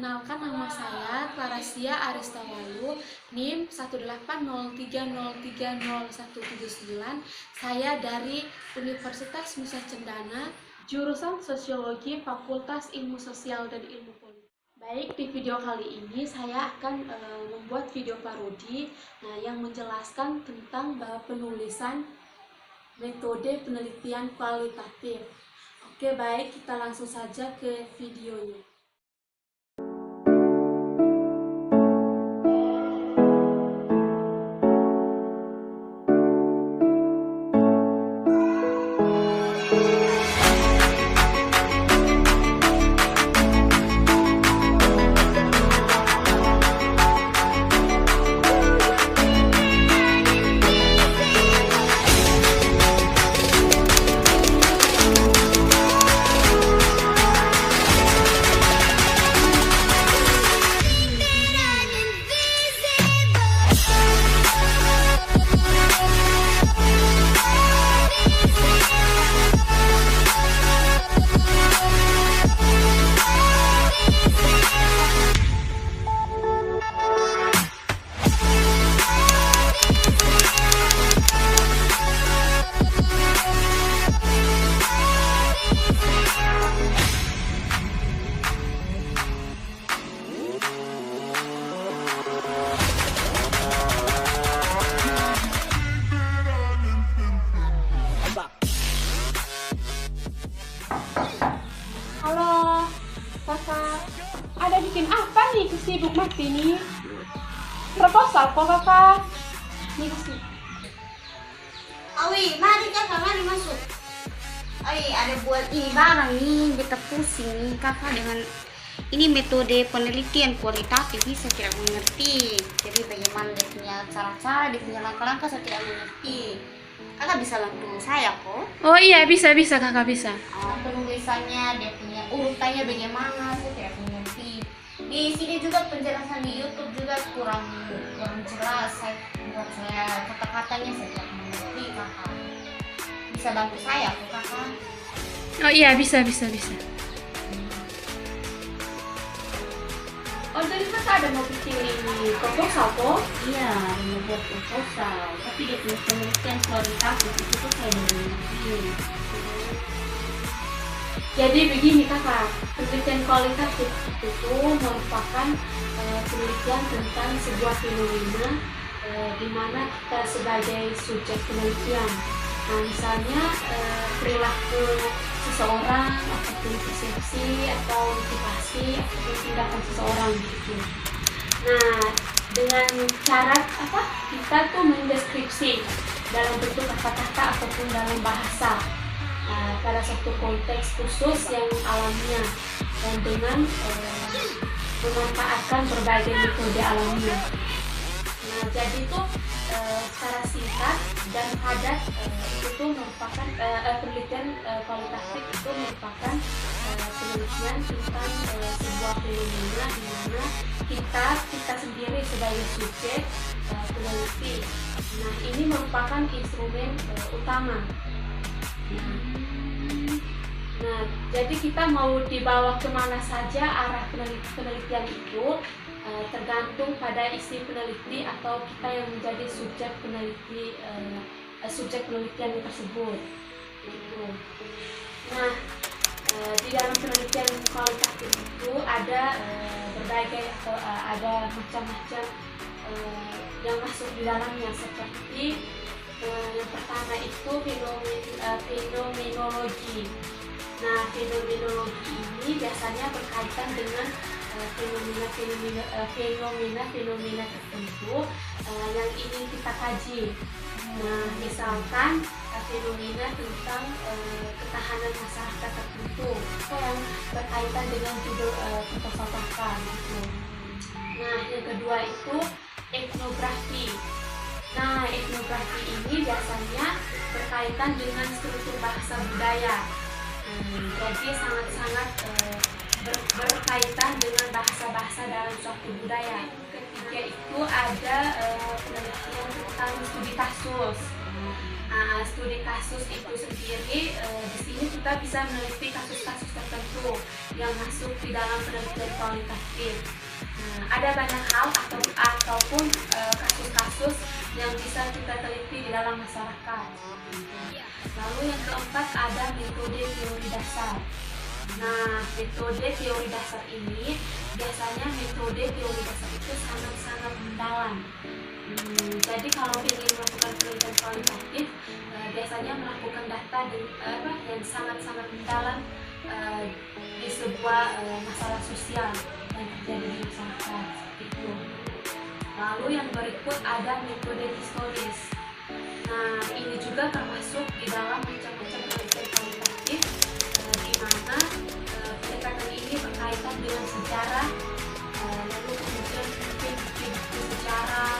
Perkenalkan, nama saya Clarasia Aristawalu, NIM 18030300179. Saya dari Universitas Nusa Cendana, jurusan Sosiologi, Fakultas Ilmu Sosial dan Ilmu Politik. Baik, di video kali ini saya akan membuat video parodi yang menjelaskan tentang penulisan metode penelitian kualitatif. Oke, baik, kita langsung saja ke videonya. Halo, kakak. Ada bikin apa nih kesibuk mati nih? Proposal kok kakak? Nih kesibuk. Awi, mari kakak, mari masuk. Awi, ada buat ini barang nih, beta pusing nih kakak dengan ini metode penelitian kualitatif ini saya tidak mengerti. Jadi bagaimana dia punya cara-cara, dia punya langkah-langkah saya tidak mengerti. Kakak bisa bantu saya kok. Oh iya, bisa kakak bisa. Penulisannya, dia punya urutannya bagaimana, saya tidak mengerti. Di sini juga penjelasan di YouTube juga kurang jelas. Saya kata-katanya saya tidak mengerti kakak. Bisa bantu saya kok kakak? Oh iya, bisa. Oh, jadi kakak ada mau bikin ini proposal kok? Iya, mau buat proposal, tapi dia punya penelitian kualitatif itu tuh saya belum mengerti. Jadi begini kakak, penelitian kualitatif itu merupakan penelitian tentang sebuah fenomena di mana kita sebagai subjek penelitian. Nah, misalnya perilaku seseorang, ataupun persepsi, atau motivasi, ataupun tindakan seseorang gitu. Nah, dengan cara kita tuh mendeskripsi dalam bentuk kata-kata ataupun dalam bahasa pada satu konteks khusus yang alamiah dan dengan memanfaatkan berbagai metode alamiah. Nah, jadi itu secara singkat dan padat itu merupakan penelitian kualitatif itu merupakan penelitian tentang sebuah fenomena di mana kita sendiri sebagai subjek peneliti. Nah, ini merupakan instrumen utama. Nah, jadi kita mau dibawa kemana saja arah penelitian itu tergantung pada isi peneliti atau kita yang menjadi subjek penelitian tersebut. Gitu. Nah, di dalam penelitian kualitatif itu ada berbagai atau ada macam-macam yang masuk di dalamnya, seperti yang pertama itu fenomenologi. Nah, fenomenologi ini biasanya berkaitan dengan fenomena tertentu yang ingin kita kaji. Nah, misalkan fenomena tentang ketahanan masyarakat tertentu yang berkaitan dengan judul proposal kakak gitu. Nah, yang kedua itu etnografi. Nah, etnografi ini biasanya berkaitan dengan struktur bahasa budaya. Jadi sangat-sangat berkaitan dengan bahasa-bahasa dalam suatu budaya. Ketiga itu ada penelitian tentang studi kasus. Nah, studi kasus itu sendiri, di sini kita bisa meneliti kasus-kasus tertentu yang masuk di dalam penelitian kualitatif. Nah, ada banyak hal ataupun kasus-kasus yang bisa kita teliti di dalam masyarakat. Lalu yang keempat ada metode teori dasar. Nah, metode teori dasar ini biasanya metode teori dasar itu sangat-sangat mendalam. Jadi kalau ingin melakukan penelitian kualitatif, biasanya melakukan data yang sangat-sangat mendalam di sebuah masalah sosial yang terjadi di masyarakat seperti itu. Lalu yang berikut ada metode historis. Nah, ini juga termasuk di dalam macam-macam penelitian kualitatif, di mana pendekatan ini berkaitan dengan sejarah, lalu kemudian mungkin bukti sejarah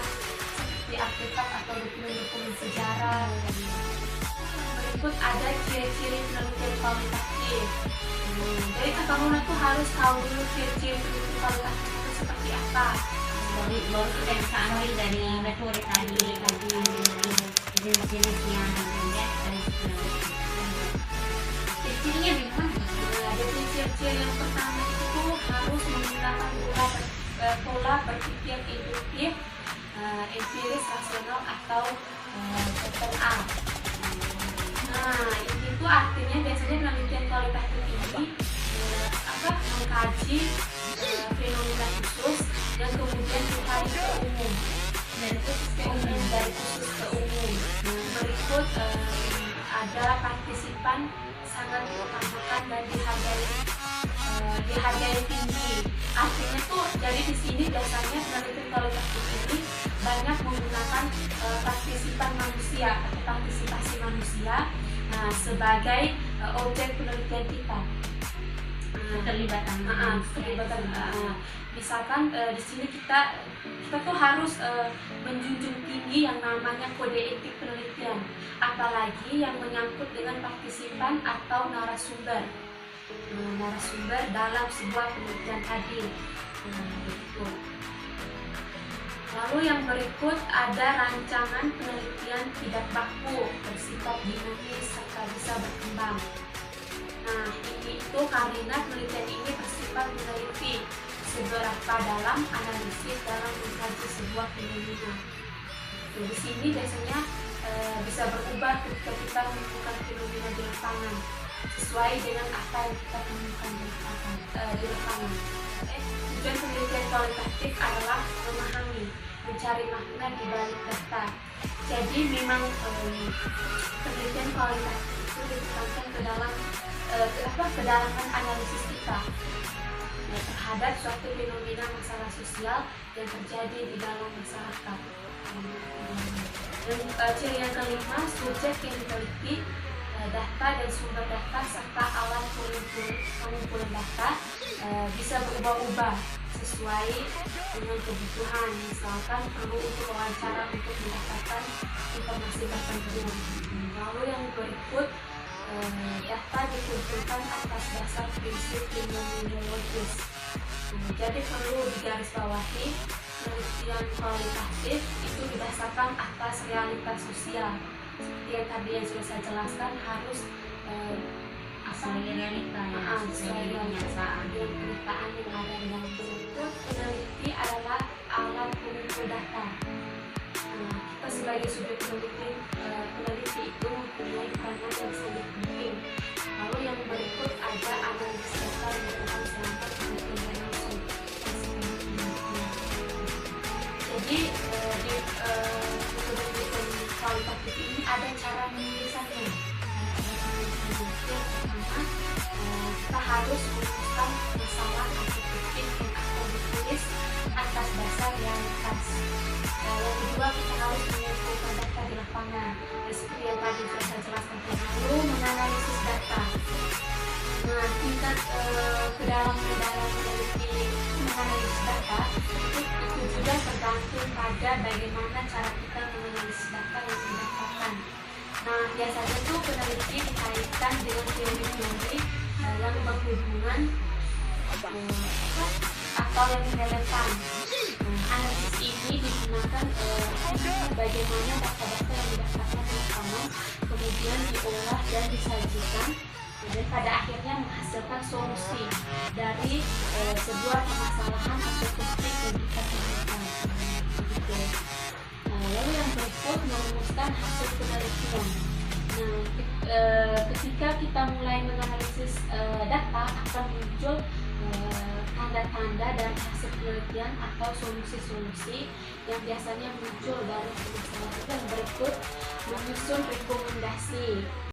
seperti artefak atau dokumen-dokumen sejarah. Berikut ada ciri-ciri penelitian kualitatif. Jadi kamu tuh harus tahu dulu ciri-ciri penelitian kualitatif itu seperti apa. Baru kita bisa ambil dari metode tadi jenis-jenis yang ada ciri-cirinya gimana? Jadi ciri-ciri yang pertama itu harus menggunakan pola berpikir induktif, empiris, rasional atau bottom up. Nah, ini tuh artinya biasanya penelitian kualitatif ini mengkaji fenomena khusus yang kemudian ditarik ke umum, dari khusus ke umum. Berikut ada partisipan sangat diutamakan dan dihargai tinggi. Artinya tuh jadi di sini biasanya penelitian kualitatif ini banyak menggunakan partisipan manusia atau partisipasi manusia sebagai objek penelitian kita. Keterlibatan. Misalkan di sini kita tuh harus menjunjung tinggi yang namanya kode etik penelitian, apalagi yang menyangkut dengan partisipan atau narasumber dalam sebuah penelitian tadi. Lalu yang berikut ada rancangan penelitian tidak baku, bersifat dinamis serta bisa berkembang. Nah, ini itu karena penelitian ini bersifat meneliti seberapa dalam analisis dalam mengkaji sebuah fenomena. Di sini biasanya bisa berubah ketika kita menemukan fenomena di lapangan sesuai dengan apa yang kita temukan di lapangan. Tujuan penelitian kualitatif adalah memahami, mencari makna di balik data. Jadi memang penelitian kualitatif itu ditekankan ke dalam kedalaman analisis kita terhadap suatu fenomena masalah sosial yang terjadi di dalam masyarakat. Dan ciri yang kelima, subjek yang diteliti, data dan sumber data serta alat pengumpulan data bisa berubah-ubah sesuai dengan kebutuhan. Misalkan perlu untuk wawancara untuk mendapatkan informasi tertentu. Lalu yang berikut, data dikumpulkan atas dasar prinsip fenomenologis. Jadi perlu digarisbawahi, penelitian kualitatif itu didasarkan atas realitas sosial. Seperti yang tadi yang sudah saya jelaskan, harus sesuai realita sesuai kenyataan yang ada di dalam tersebut. Peneliti adalah alat pengumpul data. Kita sebagai subjek peneliti itu mempunyai peranan yang sangat penting. Lalu yang berikut ada analisis data yang merupakan selangkah penelitian langsung. Jadi di penelitian kualitatif ini ada cara menulisannya. Kita harus merumuskan masalah atau topik yang akan ditulis atas dasar realitas. Yang kedua, kita harus mengumpulkan data di lapangan. Seperti yang tadi sudah saya jelaskan, lalu menganalisis data. Nah, tingkat kedalaman meneliti menganalisis data itu juga tergantung pada bagaimana cara kita menganalisis data yang didapatkan. Nah, biasanya tuh peneliti dikaitkan dengan teori-teori yang berhubungan atau yang relevan. Analisis ini menggunakan bagaimana data-data yang didaftarkan di rekaman, kemudian diolah dan disajikan, dan pada akhirnya menghasilkan solusi dari sebuah permasalahan atau konflik yang kita temukan. Gitu. Lalu yang berikut merumuskan hasil penelitian. Nah, ketika kita mulai menganalisis data, akan muncul tanda-tanda dan hasil penelitian atau solusi-solusi yang biasanya muncul dari permasalahan. Yang berikut menyusun rekomendasi.